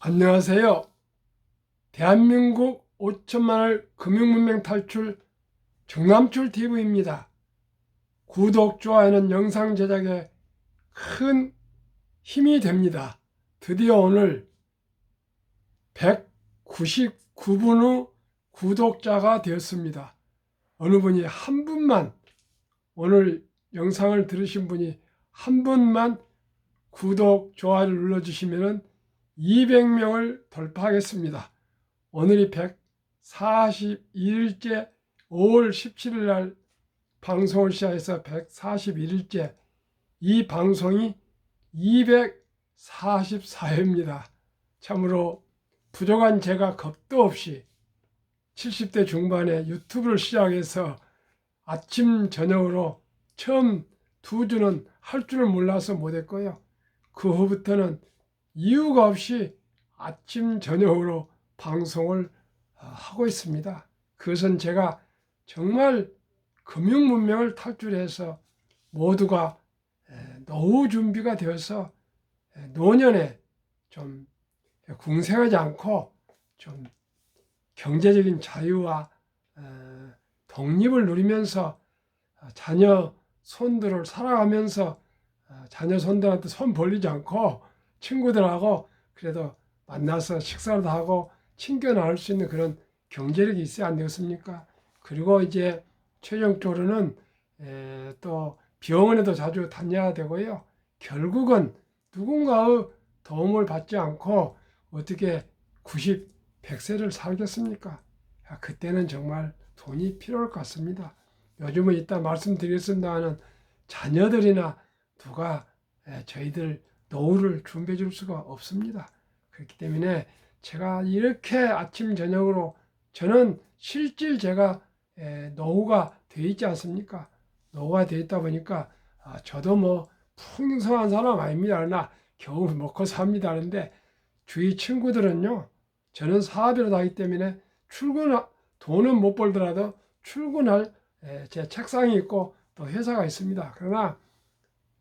안녕하세요. 대한민국 5천만을 금융문명 탈출 정남출 TV입니다. 구독, 좋아요는 영상 제작에 큰 힘이 됩니다. 드디어 오늘 199분 후 구독자가 되었습니다. 어느 분이 한 분만, 오늘 영상을 들으신 분이 한 분만 구독, 좋아요를 눌러주시면 200명을 돌파하겠습니다. 오늘이 142일째 5월 17일 날 방송을 시작해서 141일째, 이 방송이 244회입니다. 참으로 부족한 제가 겁도 없이 70대 중반에 유튜브를 시작해서 아침 저녁으로 처음 2주는 할 줄을 몰라서 못했고요. 그 후부터는 이유가 없이 아침 저녁으로 방송을 하고 있습니다. 그것은 제가 정말 금융문명을 탈출해서 모두가 노후 준비가 되어서 노년에 좀 궁생하지 않고 좀 경제적인 자유와 독립을 누리면서 자녀 손들을 살아가면서 자녀 손들한테 손 벌리지 않고 친구들하고 그래도 만나서 식사도 하고 친교 나눌 수 있는 그런 경제력이 있어야 안 되겠습니까? 그리고 이제 최종적으로는 또 병원에도 자주 다녀야 되고요. 결국은 누군가의 도움을 받지 않고 어떻게 90, 100세를 살겠습니까? 그때는 정말 돈이 필요할 것 같습니다. 요즘은 이따 말씀드리겠습니다는 자녀들이나 누가 저희들 노후를 준비해 줄 수가 없습니다. 그렇기 때문에 제가 이렇게 아침 저녁으로 저는 실질 제가 노후가 되어 있지 않습니까? 노후가 되어 있다 보니까 저도 뭐 풍성한 사람 아닙니다. 그러나 겨우 먹고 삽니다. 그런데 주위 친구들은요, 저는 사업이라도 하기 때문에 돈은 못 벌더라도 출근할 제 책상이 있고 또 회사가 있습니다. 그러나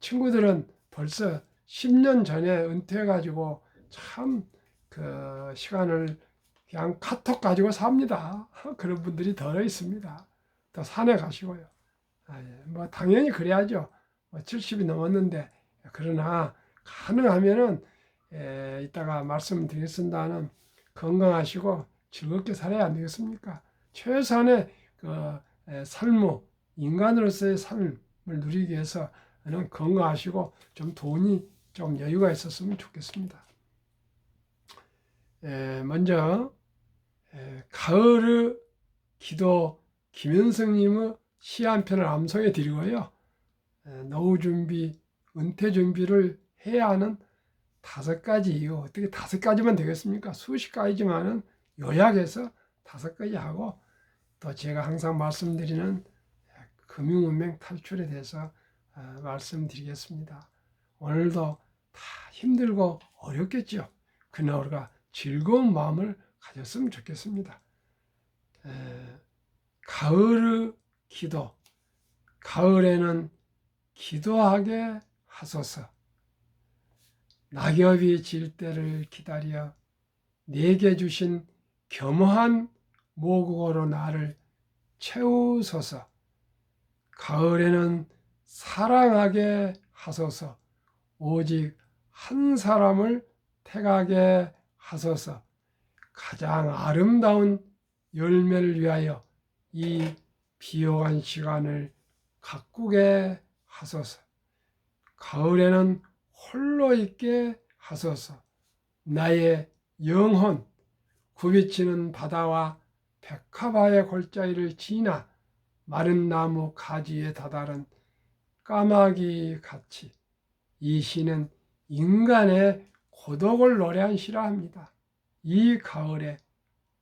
친구들은 벌써 10년 전에 은퇴해가지고 참 그 시간을 그냥 카톡 가지고 삽니다. 그런 분들이 더 있습니다. 또 산에 가시고요. 뭐 당연히 그래야죠. 70이 넘었는데 그러나 가능하면은 이따가 말씀드리겠습니다는 건강하시고 즐겁게 살아야 안 되겠습니까? 최소한의 그 인간으로서의 삶을 누리기 위해서는 건강하시고 좀 돈이 좀 여유가 있었으면 좋겠습니다. 먼저 가을의 기도 김현성님의 시 한 편을 암송해 드리고요. 노후 준비, 은퇴 준비를 해야 하는 5가지 이유, 어떻게 5가지만 되겠습니까? 수십 가지지만은 요약해서 5가지 하고 또 제가 항상 말씀드리는 금융문명 탈출에 대해서 말씀드리겠습니다. 오늘도 다 힘들고 어렵겠죠. 그러나 우리가 즐거운 마음을 가졌으면 좋겠습니다. 가을의 기도, 가을에는 기도하게 하소서. 낙엽이 질 때를 기다려 내게 주신 겸허한 모국어로 나를 채우소서. 가을에는 사랑하게 하소서. 오직 한 사람을 택하게 하소서. 가장 아름다운 열매를 위하여 이 비옥한 시간을 가꾸게 하소서. 가을에는 홀로 있게 하소서. 나의 영혼, 굽이치는 바다와 백합화의 골짜기를 지나 마른 나무 가지에 다다른 까마귀 같이 이 시는 인간의 고독을 노래한 시라 합니다. 이 가을에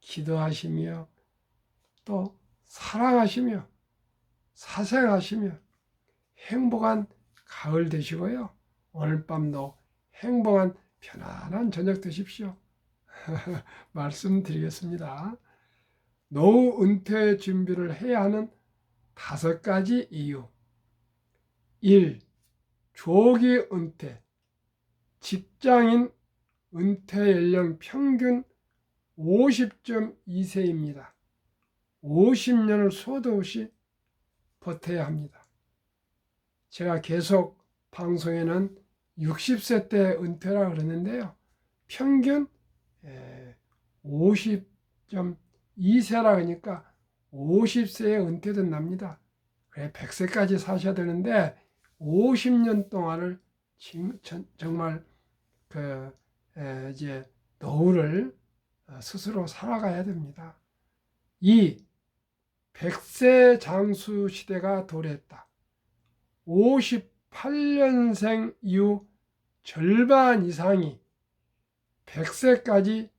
기도하시며 또 사랑하시며 사생하시며 행복한 가을 되시고요. 오늘 밤도 행복한 편안한 저녁 되십시오. 말씀드리겠습니다. 노후 은퇴 준비를 해야 하는 5가지 이유. 1. 조기 은퇴. 직장인 은퇴 연령 평균 50.2세입니다. 50년을 수도 없이 버텨야 합니다. 제가 계속 방송에는 60세 때 은퇴라 그러는데요. 평균 50.2세라 그러니까 50세에 은퇴된답니다. 그래 100세까지 사셔야 되는데 50년 동안을 정말 이제 노후를 스스로 살아가야 됩니다. 2. 100세 장수 시대가 도래했다. 58년생 이후 절반 이상이 100세까지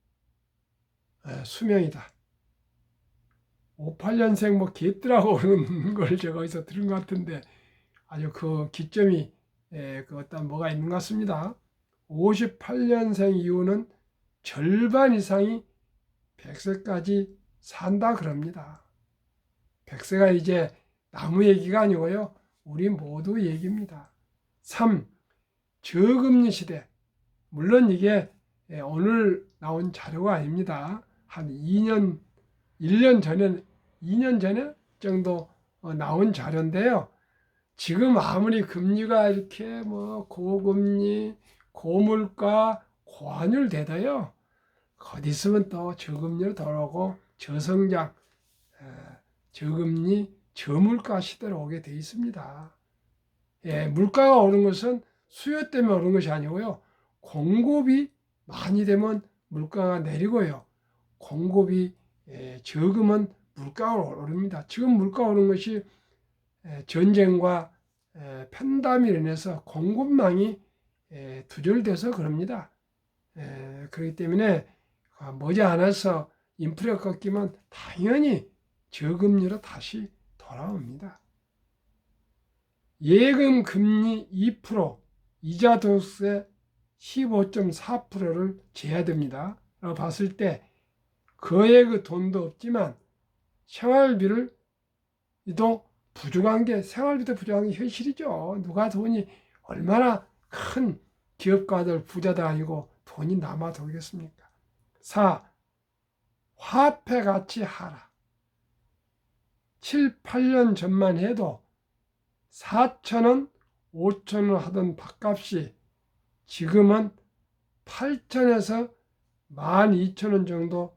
수명이다. 58년생 뭐 개뜨라고 그러는 걸 제가 어디서 들은 것 같은데 아주 그 기점이 그 어떤 뭐가 있는 것 같습니다. 58년생 이후는 절반 이상이 100세까지 산다 그럽니다. 100세가 이제 나무 얘기가 아니고요. 우리 모두 얘기입니다. 3. 저금리 시대. 물론 이게 오늘 나온 자료가 아닙니다. 한 1년 전에 정도 나온 자료인데요. 지금 아무리 금리가 이렇게 뭐 고금리, 고물가, 고환율 돼도요. 곧 있으면 또 저금리로 돌아오고 저성장, 저금리, 저물가 시대로 오게 돼 있습니다. 물가가 오른 것은 수요 때문에 오른 것이 아니고요. 공급이 많이 되면 물가가 내리고요. 공급이 적으면 물가가 오릅니다. 지금 물가 오른 것이 전쟁과 팬데믹으로 인해서 공급망이 두절돼서 그럽니다. 그렇기 때문에 머지않아서 인플레가 꺾이면 당연히 저금리로 다시 돌아옵니다. 예금 금리 2%, 이자 도세 15.4%를 재야 됩니다. 라고 봤을 때 거의 그 돈도 없지만 생활비를 또 부족한 게 생활비도 부족한 게 현실이죠. 누가 돈이 얼마나 큰 기업가들 부자도 아니고 돈이 남아 돌겠습니까? 4. 화폐 가치 하락. 7, 8년 전만 해도 4,000원, 5,000원 하던 밥값이 지금은 8,000원에서 12,000원 정도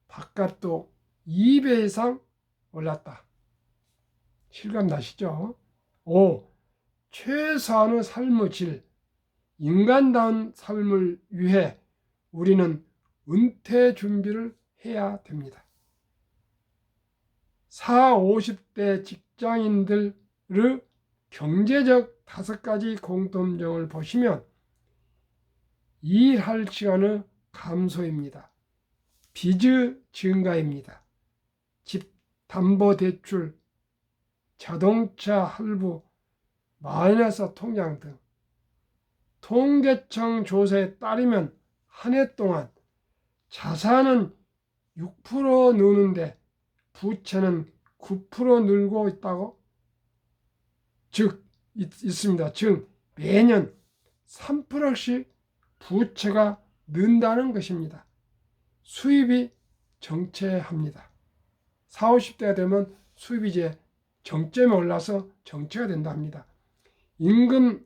밥값도 2배 이상 올랐다. 실감 나시죠? 5. 최소한의 삶의 질, 인간다운 삶을 위해 우리는 은퇴 준비를 해야 됩니다. 4, 50대 직장인들의 경제적 5가지 공통점을 보시면 일할 시간의 감소입니다. 빚의 증가입니다. 집 담보대출, 자동차 할부, 마이너스 통장 등 통계청 조사에 따르면 한 해 동안 자산은 6% 느는데 부채는 9% 늘고 있다고 있습니다. 즉 매년 3%씩 부채가 는다는 것입니다. 수입이 정체합니다. 40, 50대가 되면 수입이 이제 정점에 올라서 정체가 된다 합니다. 임금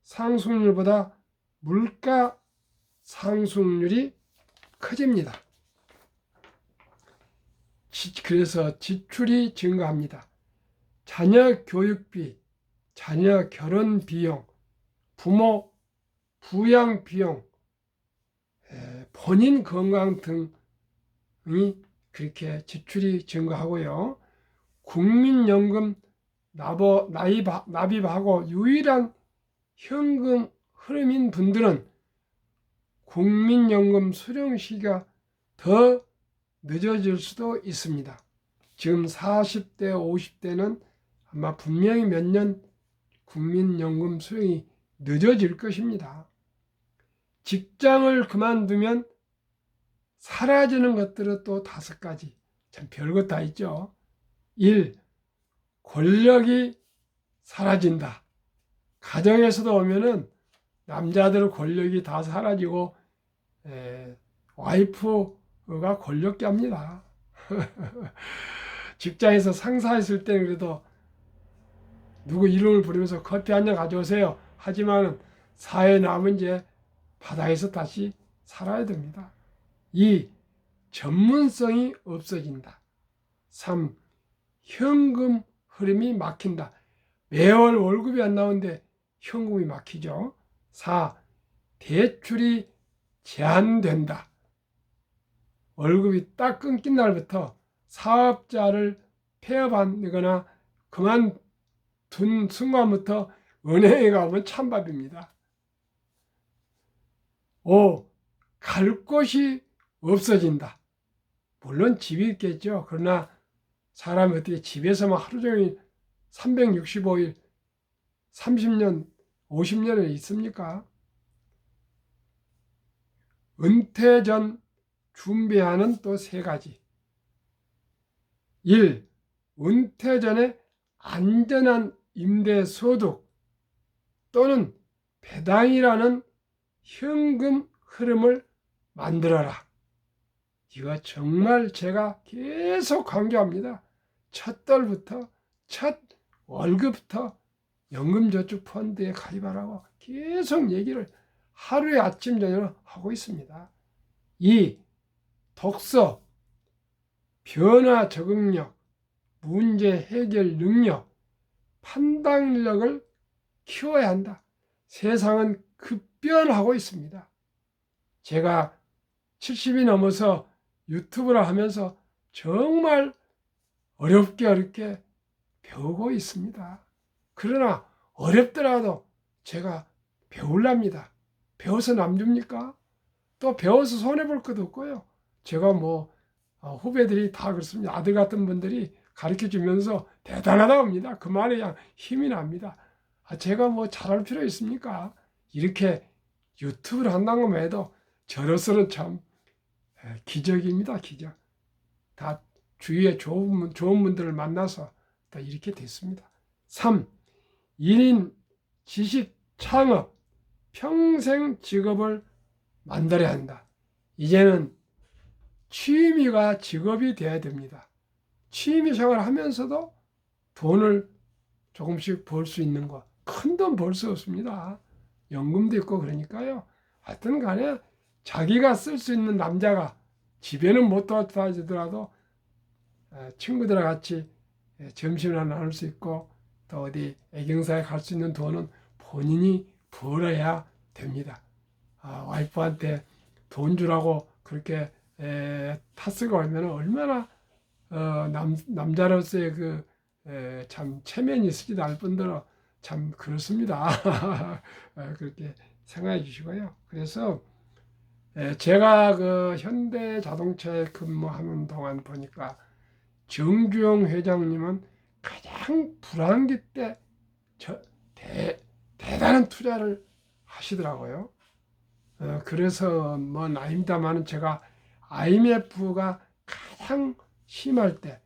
상승률보다 물가 상승률이 커집니다. 그래서 지출이 증가합니다. 자녀 교육비, 자녀 결혼 비용, 부모 부양 비용, 본인 건강 등이 그렇게 지출이 증가하고요. 국민연금 납입하고 유일한 현금 흐름인 분들은 국민연금 수령 시기가 더 늦어질 수도 있습니다. 지금 40대, 50대는 아마 분명히 몇 년 국민연금 수령이 늦어질 것입니다. 직장을 그만두면 사라지는 것들은 또 5가지. 참 별것 다 있죠. 1. 권력이 사라진다. 가정에서도 오면은 남자들 권력이 다 사라지고 와이프가 권력게 합니다. 직장에서 상사했을 때는 그래도 누구 이름을 부르면서 커피 한 잔 가져오세요. 하지만 사회 남은 이제 바닥에서 다시 살아야 됩니다. 2. 전문성이 없어진다. 3. 현금 흐름이 막힌다. 매월 월급이 안 나오는데 현금이 막히죠. 4. 대출이 제한된다. 월급이 딱 끊긴 날부터 사업자를 폐업하거나 그만둔 순간부터 은행에 가면 찬밥입니다. 5. 갈 곳이 없어진다. 물론 집이 있겠죠. 그러나 사람이 어떻게 집에서만 하루 종일 365일 30년 50년을 있습니까? 은퇴 전 준비하는 또 3가지. 1. 은퇴 전에 안전한 임대 소득 또는 배당이라는 현금 흐름을 만들어라. 이거 정말 제가 계속 강조합니다. 첫 달부터, 첫 월급부터 연금저축펀드에 가입하라고 계속 얘기를 하루에 아침 저녁 하고 있습니다. 2. 독서, 변화 적응력, 문제 해결 능력, 판단력을 키워야 한다. 세상은 급변하고 있습니다. 제가 70이 넘어서 유튜브를 하면서 정말 어렵게 배우고 있습니다. 그러나 어렵더라도 제가 배우랍니다. 배워서 남줍니까? 또 배워서 손해볼 것도 없고요. 제가 후배들이 다 그렇습니다. 아들 같은 분들이 가르쳐주면서 대단하다고 합니다. 그 말에 그냥 힘이 납니다. 제가 잘할 필요 있습니까? 이렇게 유튜브를 한다는 것만 해도 저로서는 참 기적입니다. 기적. 다 주위에 좋은 분들을 만나서 다 이렇게 됐습니다. 3. 1인 지식 창업, 평생 직업을 만들어야 한다. 이제는 취미가 직업이 되어야 됩니다. 취미 생활을 하면서도 돈을 조금씩 벌 수 있는 거. 큰 돈 벌 수 없습니다. 연금도 있고 그러니까요. 하여튼 간에 자기가 쓸 수 있는 남자가 집에는 못 도와주더라도 친구들과 같이 점심을 나눌 수 있고 또 어디 애경사에 갈 수 있는 돈은 본인이 벌어야 됩니다. 와이프한테 돈 주라고 그렇게 타스가 오면 얼마나 남자로서의 참 체면이 있을지도 알 뿐더러 참 그렇습니다. 그렇게 생각해 주시고요. 그래서 제가 현대자동차에 근무하는 동안 보니까 정주영 회장님은 가장 불황기 때 대단한 투자를 하시더라고요. 그래서 나입니다만은 제가 IMF가 가장 심할 때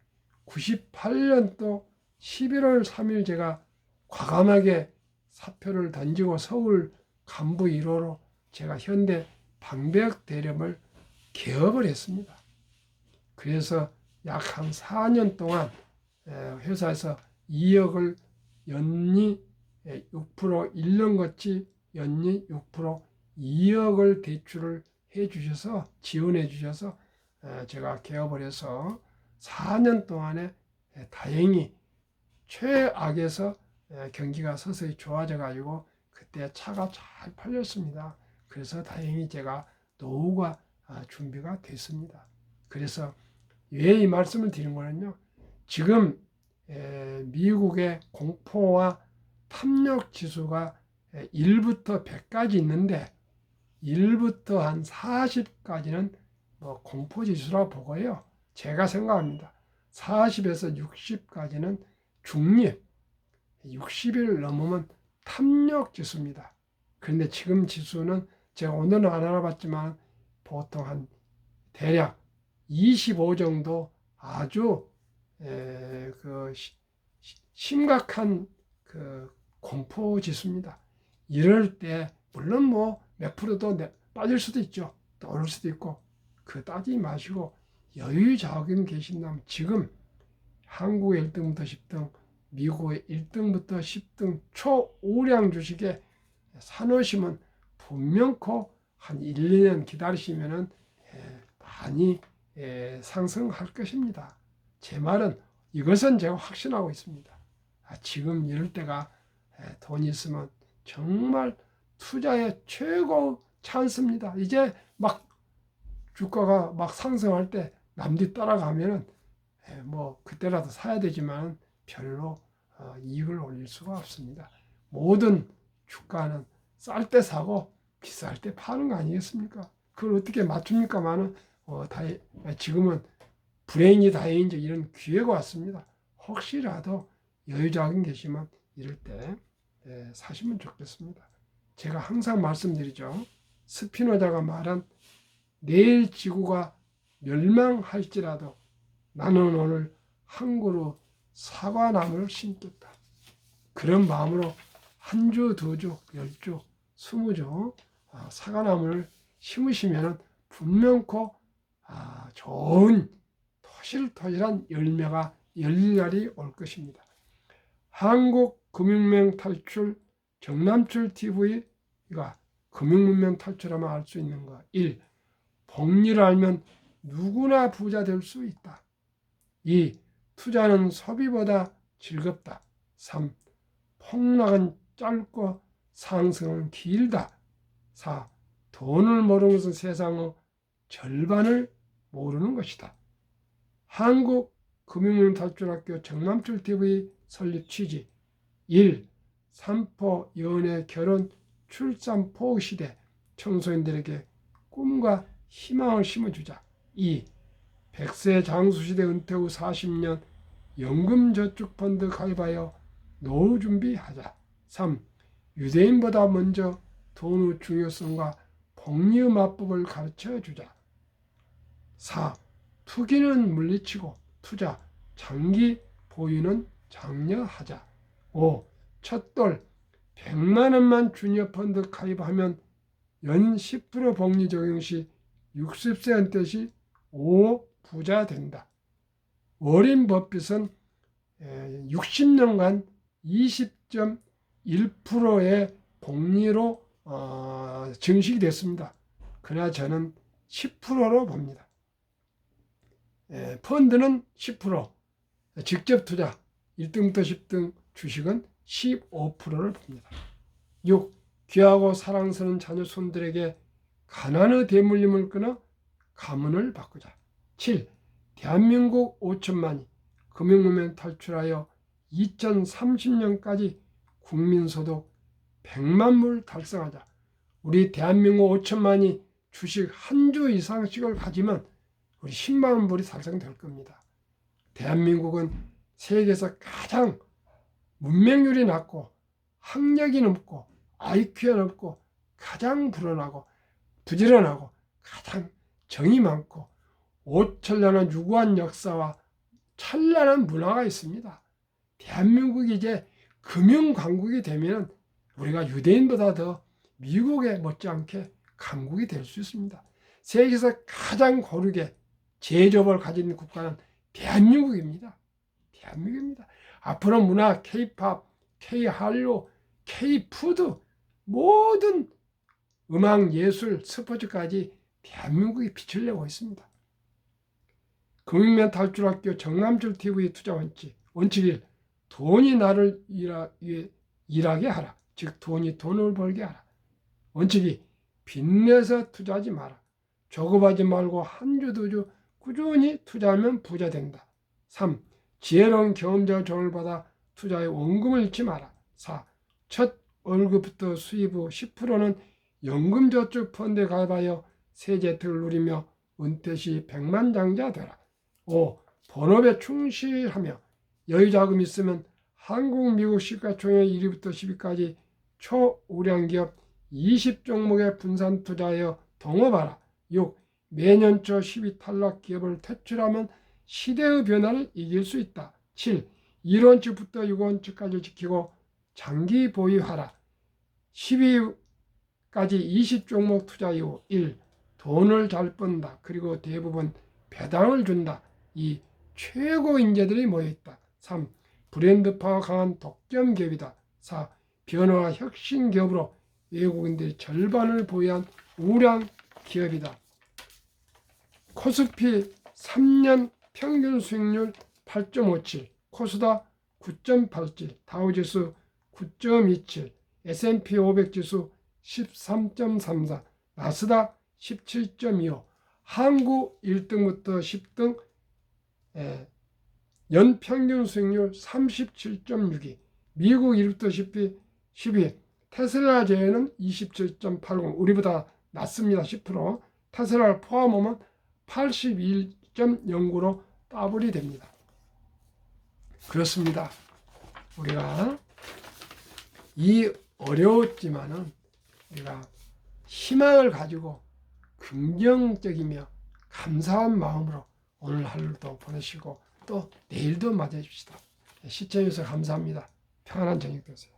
98년도 11월 3일 제가 과감하게 사표를 던지고 서울 간부 1호로 제가 현대 방배역 대림을 개업을 했습니다. 그래서 약 한 4년 동안 회사에서 2억을 연리 6% 1년 거치 연리 6% 2억을 대출을 해 주셔서 지원해 주셔서 제가 개업을 해서 4년 동안에 다행히 최악에서 경기가 서서히 좋아져 가지고 그때 차가 잘 팔렸습니다. 그래서 다행히 제가 노후가 준비가 됐습니다. 그래서 왜 이 말씀을 드린 거는요. 지금 미국의 공포와 탐욕 지수가 1부터 100까지 있는데 1부터 한 40까지는 공포 지수라고 보고요. 제가 생각합니다. 40에서 60까지는 중립, 60을 넘으면 탐욕 지수입니다. 그런데 지금 지수는 제가 오늘은 안 알아봤지만 보통 한 대략 25 정도 아주 심각한 공포 지수입니다. 이럴 때 물론 몇 프로도 빠질 수도 있죠. 떠오를 수도 있고 그 따지지 마시고 여유자금 계신다면 지금 한국의 1등부터 10등, 미국의 1등부터 10등 초우량 주식에 사놓으시면 분명코 한 1, 2년 기다리시면은 많이 상승할 것입니다. 제 말은 이것은 제가 확신하고 있습니다. 지금 이럴 때가 돈이 있으면 정말 투자의 최고 찬스입니다. 이제 막 주가가 막 상승할 때 남들이 따라가면은 뭐 그때라도 사야 되지만 별로 이익을 올릴 수가 없습니다. 모든 주가는 쌀 때 사고 비쌀 때 파는 거 아니겠습니까? 그걸 어떻게 맞춥니까만은 지금은 불행이 다행인지 이런 기회가 왔습니다. 혹시라도 여유자금 계시면 이럴 때 사시면 좋겠습니다. 제가 항상 말씀드리죠. 스피노자가 말한 내일 지구가 멸망할지라도 나는 오늘 한 그루 사과나무를 심겠다. 그런 마음으로 한 주, 두 주, 10주, 20주 사과나무를 심으시면 분명코 좋은 토실토실한 열매가 열릴 날이 올 것입니다. 한국금융문명 탈출 정남출 TV가 금융문명 탈출하면 알 수 있는 것. 1. 복리를 알면 누구나 부자 될 수 있다. 2. 투자는 소비보다 즐겁다. 3. 폭락은 짧고 상승은 길다. 4. 돈을 모르는 것은 세상의 절반을 모르는 것이다. 한국금융문명탈출학교 정남출TV 설립 취지 1. 산포, 연애, 결혼, 출산, 포 시대 청소년들에게 꿈과 희망을 심어주자. 2. 100세 장수시대 은퇴 후 40년 연금저축펀드 가입하여 노후 준비하자. 3. 유대인보다 먼저 돈의 중요성과 복리의 마법을 가르쳐주자. 4. 투기는 물리치고 투자, 장기 보유는 장려하자. 5. 첫돌 100만 원만 주니어 펀드 가입하면 연 10% 복리 적용 시 60세 은퇴 시 5 부자 된다. 워렌 버핏은 60년간 20.1%의 복리로 증식이 됐습니다. 그러나 저는 10%로 봅니다. 펀드는 10%, 직접 투자 1등부터 10등 주식은 15%를 봅니다. 6. 귀하고 사랑스러운 자녀 손들에게 가난의 대물림을 끊어 가문을 바꾸자. 7. 대한민국 5천만이 금융문명 탈출하여 2030년까지 국민소득 100만 불 달성하자. 우리 대한민국 5천만이 주식 한 주 이상씩을 가지면 우리 10만 불이 달성될 겁니다. 대한민국은 세계에서 가장 문맹률이 낮고 학력이 높고 IQ가 높고 가장 불안하고 부지런하고 가장 정이 많고 오천년의 유구한 역사와 찬란한 문화가 있습니다. 대한민국이 이제 금융강국이 되면 우리가 유대인보다 더 미국에 못지않게 강국이 될 수 있습니다. 세계에서 가장 고르게 제조업을 가진 국가는 대한민국입니다. 대한민국입니다. 앞으로 문화, K-팝, K-한류, K-푸드 모든 음악, 예술, 스포츠까지 대한민국이 빛을 내고 있습니다. 금융면 탈출학교 정남출TV 투자 원칙 1. 돈이 나를 일하게 하라. 즉 돈이 돈을 벌게 하라. 원칙 2. 빚내서 투자하지 마라. 조급하지 말고 한 주, 두 주 꾸준히 투자하면 부자 된다. 3. 지혜로운 경험자 조언을 받아 투자에 원금을 잃지 마라. 4. 첫 월급부터 수입 후 10%는 연금저축펀드에 가입하여 세제 혜택을 누리며 은퇴 시 백만장자 되라. 5. 본업에 충실하며 여유자금 있으면 한국, 미국 시가총액 1위부터 10위까지 초우량기업 20종목에 분산 투자하여 동업하라. 6. 매년 초 10위 탈락 기업을 퇴출하면 시대의 변화를 이길 수 있다. 7. 1원칙부터 6원칙까지 지키고 장기 보유하라. 10위까지 20종목 투자 이후 1. 돈을 잘 번다. 그리고 대부분 배당을 준다. 이 최고 인재들이 모여있다. 3. 브랜드파가 강한 독점 기업이다. 4. 변화와 혁신 기업으로 외국인들이 절반을 보유한 우량 기업이다. 코스피 3년 평균 수익률 8.57, 코스닥 9.87, 다우지수 9.27, S&P 500 지수 13.34, 나스닥 17.25, 한국 1등부터 10등 연평균 수익률 37.62, 미국 1부터 10위, 테슬라 제외는 27.80, 우리보다 낮습니다. 10%. 테슬라를 포함하면 81.09로 더블이 됩니다. 그렇습니다. 우리가 이 어려웠지만은 우리가 희망을 가지고 긍정적이며 감사한 마음으로 오늘 하루도 보내시고 또 내일도 맞아줍시다. 시청해주셔서 감사합니다. 평안한 저녁 되세요.